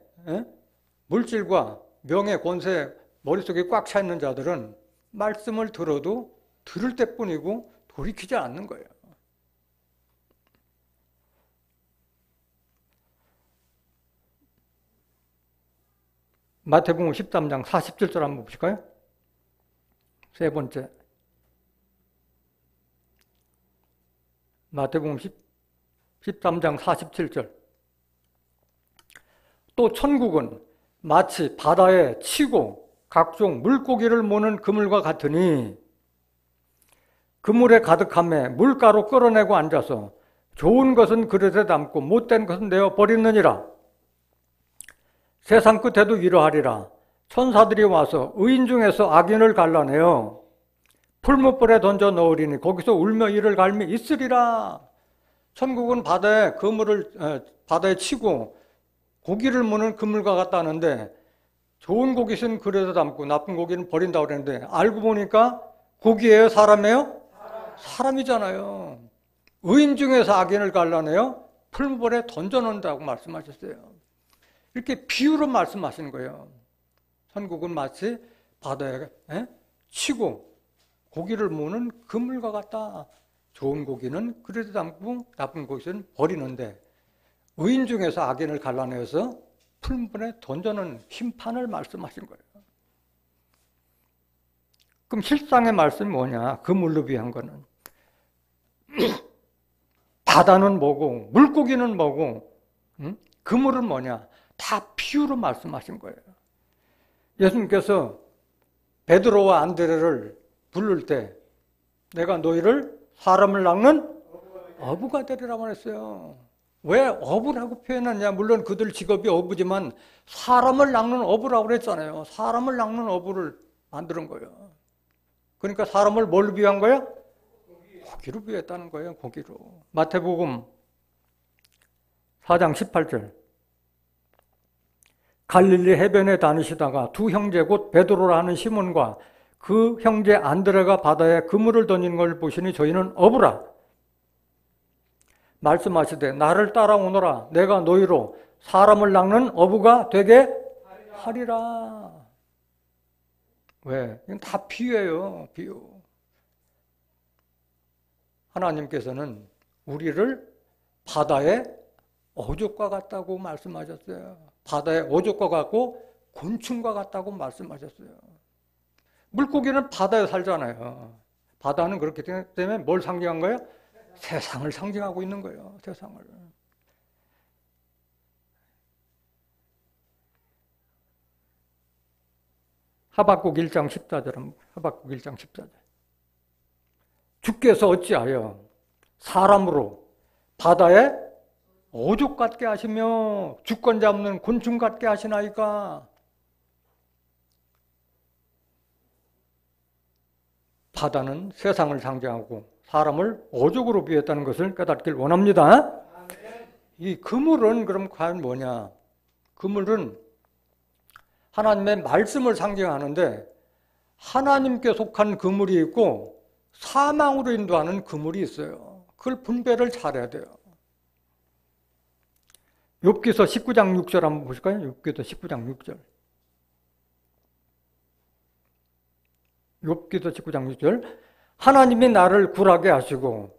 물질과 명예, 권세 머릿속에 꽉 차 있는 자들은 말씀을 들어도 들을 때뿐이고 돌이키지 않는 거예요. 마태복음 13장 47절 한번 보실까요? 세 번째. 마태복음 13장 47절. 또 천국은 마치 바다에 치고 각종 물고기를 모는 그물과 같으니 그물에 가득함에 물가로 끌어내고 앉아서 좋은 것은 그릇에 담고 못된 것은 내어 버리느니라. 세상 끝에도 이러하리라. 천사들이 와서 의인 중에서 악인을 갈라내어 풀무불에 던져 넣으리니 거기서 울며 이를 갈미 있으리라. 천국은 바다에 바다에 치고 고기를 무는 그물과 같다는데 좋은 고기는 그릇에 담고 나쁜 고기는 버린다고 그랬는데 알고 보니까 고기예요? 사람이에요? 사람이잖아요. 의인 중에서 악인을 갈라내어 풀무불에 던져 넣는다고 말씀하셨어요. 이렇게 비유로 말씀하시는 거예요. 천국은 마치 바다에 치고 고기를 무는 그물과 같다. 좋은 고기는 그릇에 담고 나쁜 고기는 버리는데 의인 중에서 악인을 갈라내서 풀무불에 던져놓은 심판을 말씀하신 거예요. 그럼 실상의 말씀이 뭐냐? 그물로 비한 거는 바다는 뭐고 물고기는 뭐고 그물은 뭐냐? 다 비유로 말씀하신 거예요. 예수님께서 베드로와 안드레를 부를 때 내가 너희를 사람을 낚는 어부가 되리라고 했어요. 왜 어부라고 표현하냐? 물론 그들 직업이 어부지만 사람을 낚는 어부라고 그랬잖아요. 사람을 낚는 어부를 만드는 거예요. 그러니까 사람을 뭘로 비유한 거예요? 고기로 비유했다는 거예요. 고기로. 마태복음 4장 18절. 갈릴리 해변에 다니시다가 두 형제 곧 베드로라 하는 시몬과 그 형제 안드레가 바다에 그물을 던진 걸 보시니 저희는 어부라. 말씀하시되 나를 따라오너라. 내가 너희로 사람을 낚는 어부가 되게 하리라. 왜? 이건 다 비유예요. 비유. 하나님께서는 우리를 바다의 어족과 같다고 말씀하셨어요. 바다의 어족과 같고 곤충과 같다고 말씀하셨어요. 물고기는 바다에 살잖아요. 바다는 그렇기 때문에 뭘 상징한 거예요? 세상을 상징하고 있는 거예요. 세상을. 하박국 1장 14절. 하박국 1장 14절. 주께서 어찌하여 사람으로 바다에 어족 같게 하시며 주권 잡는 곤충 같게 하시나이까. 바다는 세상을 상징하고 사람을 어족으로 비했다는 것을 깨닫길 원합니다. 이 그물은 그럼 과연 뭐냐? 그물은 하나님의 말씀을 상징하는데 하나님께 속한 그물이 있고 사망으로 인도하는 그물이 있어요. 그걸 분별을 잘해야 돼요. 욥기서 19장 6절 한번 보실까요? 욥기서 19장 6절. 욥기서 19장 6절. 하나님이 나를 굴하게 하시고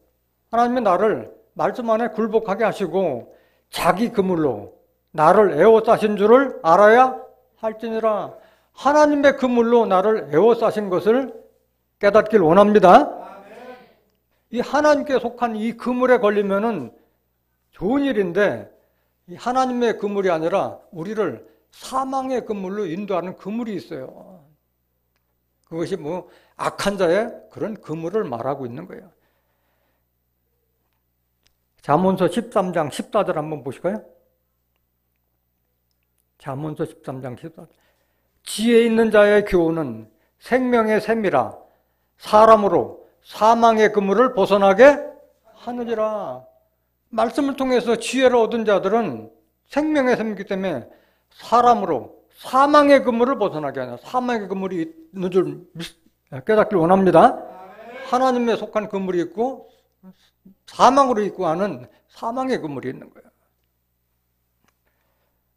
하나님이 나를 말씀 안에 굴복하게 하시고 자기 그물로 나를 에워싸신 줄을 알아야 할지니라. 하나님의 그물로 나를 에워싸신 것을 깨닫길 원합니다. 이 하나님께 속한 이 그물에 걸리면은 좋은 일인데 이 하나님의 그물이 아니라 우리를 사망의 그물로 인도하는 그물이 있어요. 그것이 뭐 악한 자의 그런 그물을 말하고 있는 거예요. 잠언서 13장 14절 한번 보실까요? 잠언서 13장 14절. 지혜 있는 자의 교훈은 생명의 샘이라 사람으로 사망의 그물을 벗어나게 하느니라. 말씀을 통해서 지혜를 얻은 자들은 생명의 샘이기 때문에 사람으로 사망의 그물을 벗어나게 하냐. 사망의 그물이 있는 줄 깨닫길 원합니다. 하나님에 속한 그물이 있고 사망으로 있고 하는 사망의 그물이 있는 거예요.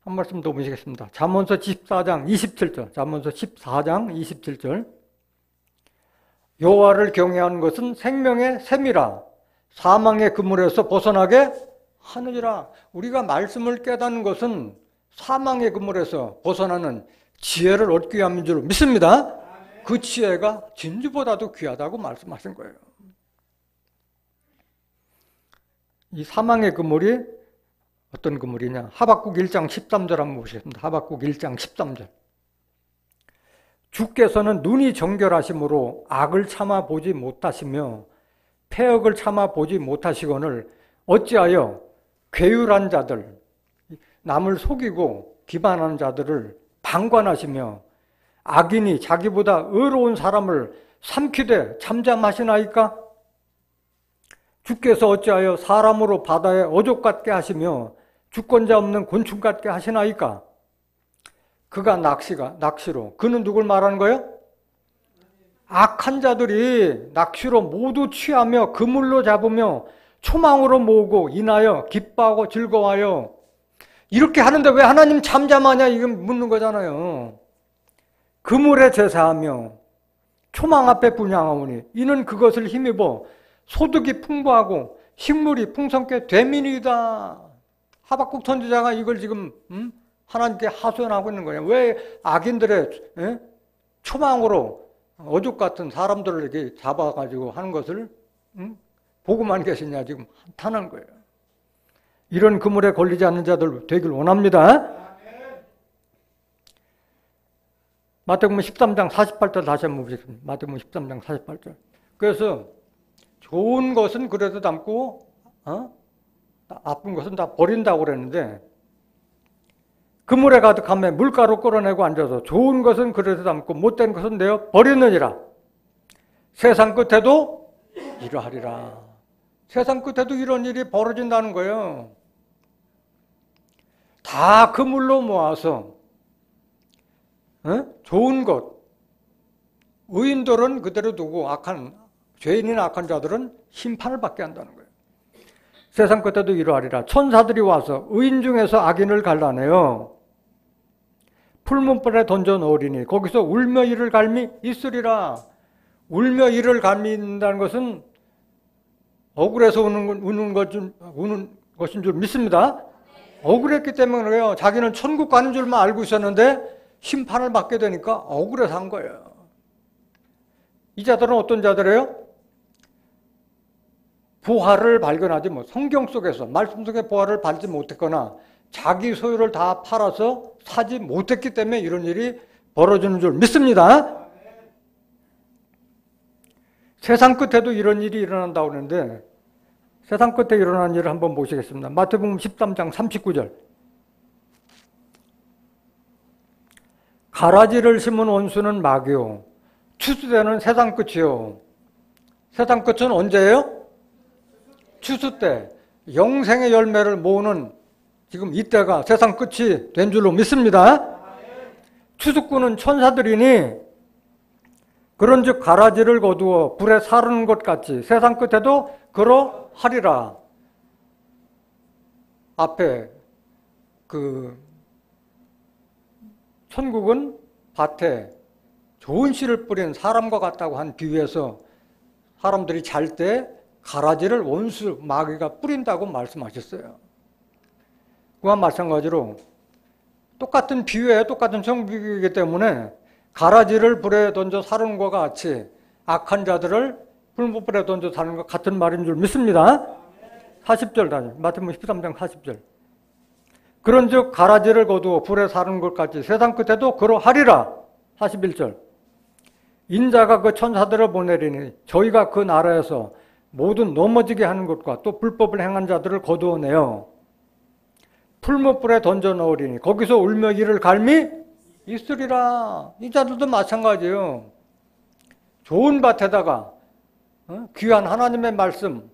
한 말씀 더 보시겠습니다. 잠언서 14장 27절. 잠언서 14장 27절. 여호와를 경외하는 것은 생명의 샘이라 사망의 그물에서 벗어나게 하느니라. 우리가 말씀을 깨닫는 것은 사망의 그물에서 벗어나는 지혜를 얻기 위함인 줄 믿습니다. 그 지혜가 진주보다도 귀하다고 말씀하신 거예요. 이 사망의 그물이 어떤 그물이냐? 하박국 1장 13절 한번 보시겠습니다. 하박국 1장 13절. 주께서는 눈이 정결하심으로 악을 참아 보지 못하시며 패역을 참아 보지 못하시거늘 어찌하여 괴율한 자들, 남을 속이고 기반하는 자들을 방관하시며 악인이 자기보다 의로운 사람을 삼키되 잠잠하시나이까? 주께서 어찌하여 사람으로 바다에 어족 같게 하시며 주권자 없는 곤충 같게 하시나이까? 그가 낚시로. 그는 누굴 말하는 거예요? 악한 자들이 낚시로 모두 취하며 그물로 잡으며 초망으로 모으고 인하여 기뻐하고 즐거워하여 이렇게 하는데 왜 하나님 잠잠하냐 이건 묻는 거잖아요. 그물에 제사하며 초망 앞에 분향하오니 이는 그것을 힘입어 소득이 풍부하고 식물이 풍성케 되민이다. 하박국 선지자가 이걸 지금 하나님께 하소연하고 있는 거예요. 왜 악인들의 초망으로 어죽 같은 사람들을 이렇게 잡아가지고 하는 것을 보고만 계시냐 지금 한탄한 거예요. 이런 그물에 걸리지 않는 자들 되길 원합니다. 마태복음 13장 48절 다시 한번 보겠습니다. 마태복음 13장 48절. 그래서 좋은 것은 그래도 담고 나쁜 것은 다 버린다고 그랬는데 그물에 가득함에 물가로 끌어내고 앉아서 좋은 것은 그래도 담고 못된 것은 내어 버리느니라. 세상 끝에도 이러하리라. 세상 끝에도 이런 일이 벌어진다는 거예요. 다 그물로 모아서 좋은 것 의인들은 그대로 두고 죄인이나 악한 자들은 심판을 받게 한다는 거예요. 세상 끝에도 이러하리라. 천사들이 와서 의인 중에서 악인을 갈라내요. 풀문불에 던져 넣으리니 거기서 울며 이를 갈미 있으리라. 울며 이를 갈미 있다는 것은 억울해서 우는 것인 줄 믿습니다. 억울했기 때문에 그래요. 자기는 천국 가는 줄만 알고 있었는데 심판을 받게 되니까 억울해서 한 거예요. 이 자들은 어떤 자들이에요? 부활을 발견하지 성경 속에서 말씀 속에 부활을 받지 못했거나 자기 소유를 다 팔아서 사지 못했기 때문에 이런 일이 벌어지는 줄 믿습니다. 세상 끝에도 이런 일이 일어난다고 하는데 세상 끝에 일어난 일을 한번 보시겠습니다. 마태복음 13장 39절. 가라지를 심은 원수는 마귀요 추수되는 세상 끝이요. 세상 끝은 언제예요? 추수 때 영생의 열매를 모으는 지금 이때가 세상 끝이 된 줄로 믿습니다. 추수꾼은 천사들이니 그런즉 가라지를 거두어 불에 사르는 것 같이 세상 끝에도 그러하리라. 앞에 천국은 밭에 좋은 씨를 뿌린 사람과 같다고 한 비유에서 사람들이 잘 때 가라지를 원수 마귀가 뿌린다고 말씀하셨어요. 그와 마찬가지로 똑같은 비유예요. 똑같은 천국이기 때문에 가라지를 불에 던져 사르는 것과 같이 악한 자들을 불못불에 던져 사는 것 같은 말인 줄 믿습니다. 40절 다시 마태복음 13장 40절. 그런즉 가라지를 거두어 불에 사르는 것 같이 세상 끝에도 그러하리라. 41절. 인자가 그 천사들을 보내리니 저희가 그 나라에서 모든 넘어지게 하는 것과 또 불법을 행한 자들을 거두어내어 풀무불에 던져 넣으리니 거기서 울며 이를 갈미 있으리라. 이 자들도 마찬가지예요. 좋은 밭에다가 귀한 하나님의 말씀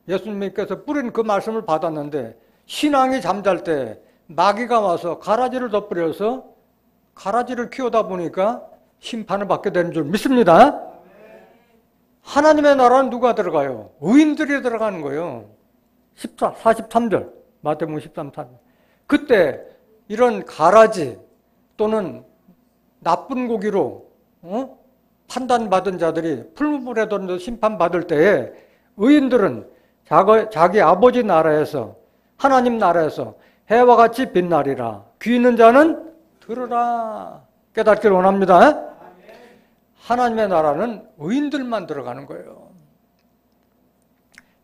예수님께서 뿌린 그 말씀을 받았는데 신앙이 잠잘 때 마귀가 와서 가라지를 덧뿌려서 가라지를 키우다 보니까 심판을 받게 되는 줄 믿습니다. 하나님의 나라는 누가 들어가요? 의인들이 들어가는 거예요. 43절 마태복음 13절. 그때 이런 가라지 또는 나쁜 고기로 판단받은 자들이 풀무불에 던져 심판받을 때에 의인들은 자기 아버지 나라에서 하나님 나라에서 해와 같이 빛나리라. 귀 있는 자는 들으라. 깨닫기를 원합니다. 하나님의 나라는 의인들만 들어가는 거예요.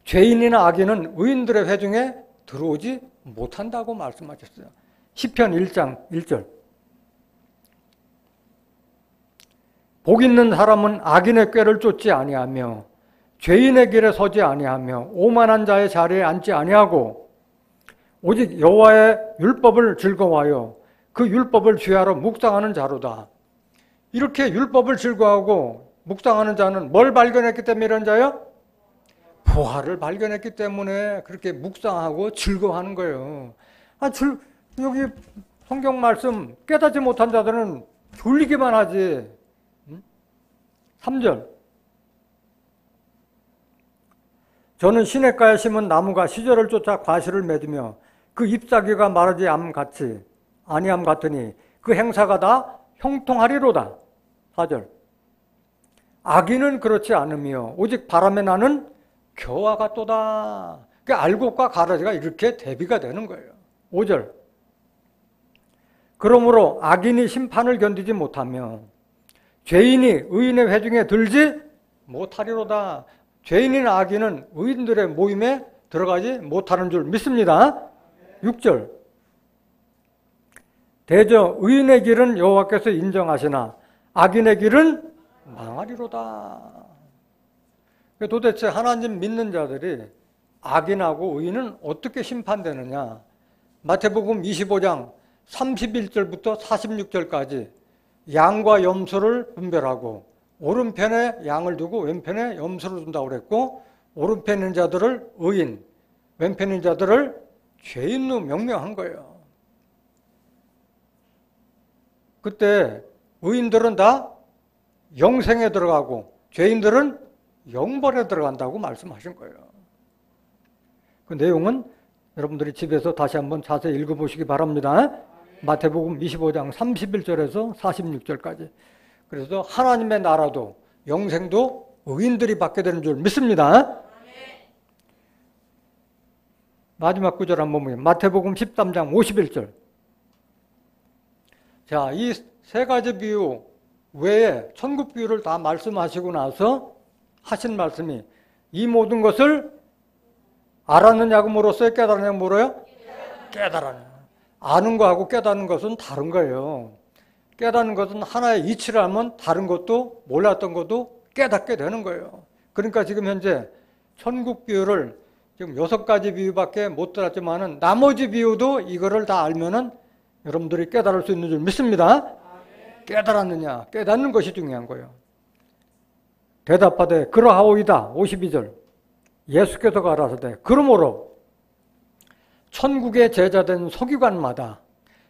죄인이나 악인은 의인들의 회중에 들어오지 못한다고 말씀하셨어요. 시편 1장 1절. 복 있는 사람은 악인의 꾀를 쫓지 아니하며 죄인의 길에 서지 아니하며 오만한 자의 자리에 앉지 아니하고 오직 여호와의 율법을 즐거워하여 그 율법을 주야로 묵상하는 자로다. 이렇게 율법을 즐거워하고 묵상하는 자는 뭘 발견했기 때문에 이런 자요? 보화를 발견했기 때문에 그렇게 묵상하고 즐거워하는 거예요. 여기 성경 말씀 깨닫지 못한 자들은 졸리기만 하지. 3절. 저는 시냇가에 심은 나무가 시절을 쫓아 과실을 맺으며 그 잎사귀가 마르지 아니함 같으니 그 행사가 다 형통하리로다. 4절. 악인은 그렇지 않으며 오직 바람에 나는 겨와 같도다. 그러니까 알곡과 가라지가 이렇게 대비가 되는 거예요. 5절. 그러므로 악인이 심판을 견디지 못하며 죄인이 의인의 회중에 들지 못하리로다. 죄인이나 악인은 의인들의 모임에 들어가지 못하는 줄 믿습니다. 6절. 대저 의인의 길은 여호와께서 인정하시나 악인의 길은 망하리로다. 도대체 하나님 믿는 자들이 악인하고 의인은 어떻게 심판되느냐. 마태복음 25장 31절부터 46절까지 양과 염소를 분별하고 오른편에 양을 두고 왼편에 염소를 둔다고 그랬고 오른편에 있는 자들을 의인, 왼편에 있는 자들을 죄인으로 명명한 거예요. 그때 의인들은 다 영생에 들어가고 죄인들은 영벌에 들어간다고 말씀하신 거예요. 그 내용은 여러분들이 집에서 다시 한번 자세히 읽어보시기 바랍니다. 마태복음 25장 31절에서 46절까지. 그래서 하나님의 나라도 영생도 의인들이 받게 되는 줄 믿습니다. 마지막 구절 한번 보면 마태복음 13장 51절. 자, 이 세 가지 비유 외에 천국 비유를 다 말씀하시고 나서 하신 말씀이 이 모든 것을 알았느냐고 물었어요? 깨달았냐고 물어요? 깨달았냐. 아는 거하고 깨닫는 것은 다른 거예요. 깨닫는 것은 하나의 이치를 하면 다른 것도 몰랐던 것도 깨닫게 되는 거예요. 그러니까 지금 현재 천국 비유를 지금 6가지 비유밖에 못 들었지만은 나머지 비유도 이거를 다 알면은 여러분들이 깨달을 수 있는 줄 믿습니다. 깨달았느냐? 깨닫는 것이 중요한 거예요. 대답하되 그러하오이다. 52절. 예수께서 가라사대 그러므로 천국의 제자된 서기관마다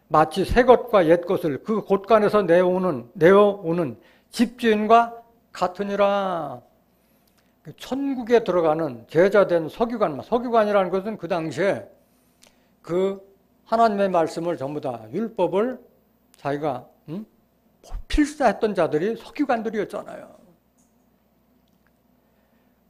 마치 새 것과 옛 것을 그 곳간에서 내어오는 집주인과 같으니라. 천국에 들어가는 제자된 서기관이라는 것은 그 당시에 그 하나님의 말씀을 전부 다 율법을 자기가 필사했던 자들이 서기관들이었잖아요.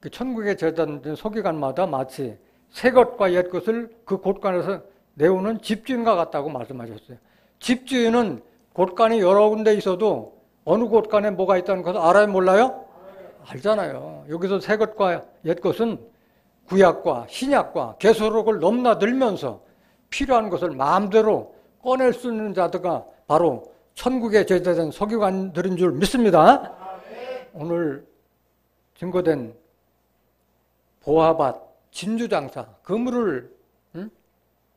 그 천국의 제자된 서기관마다 마치 새 것과 옛 것을 그 곳간에서 내오는 집주인과 같다고 말씀하셨어요. 집주인은 곳간이 여러 군데 있어도 어느 곳간에 뭐가 있다는 것을 알아요, 몰라요? 알잖아요. 여기서 새 것과 옛 것은 구약과 신약과 계시록을 넘나들면서 필요한 것을 마음대로 꺼낼 수 있는 자들가 바로 천국의 제자된 서기관들인 줄 믿습니다. 오늘 증거된 보화밭, 진주장사, 그물을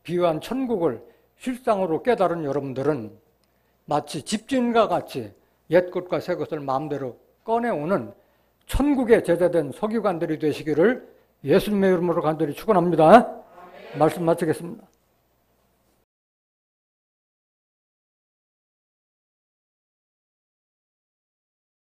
비유한 천국을 실상으로 깨달은 여러분들은 마치 집주인과 같이 옛 것과 새 것을 마음대로 꺼내오는 천국의 제자된 서기관들이 되시기를 예수님의 이름으로 간절히 축원합니다. 말씀 마치겠습니다.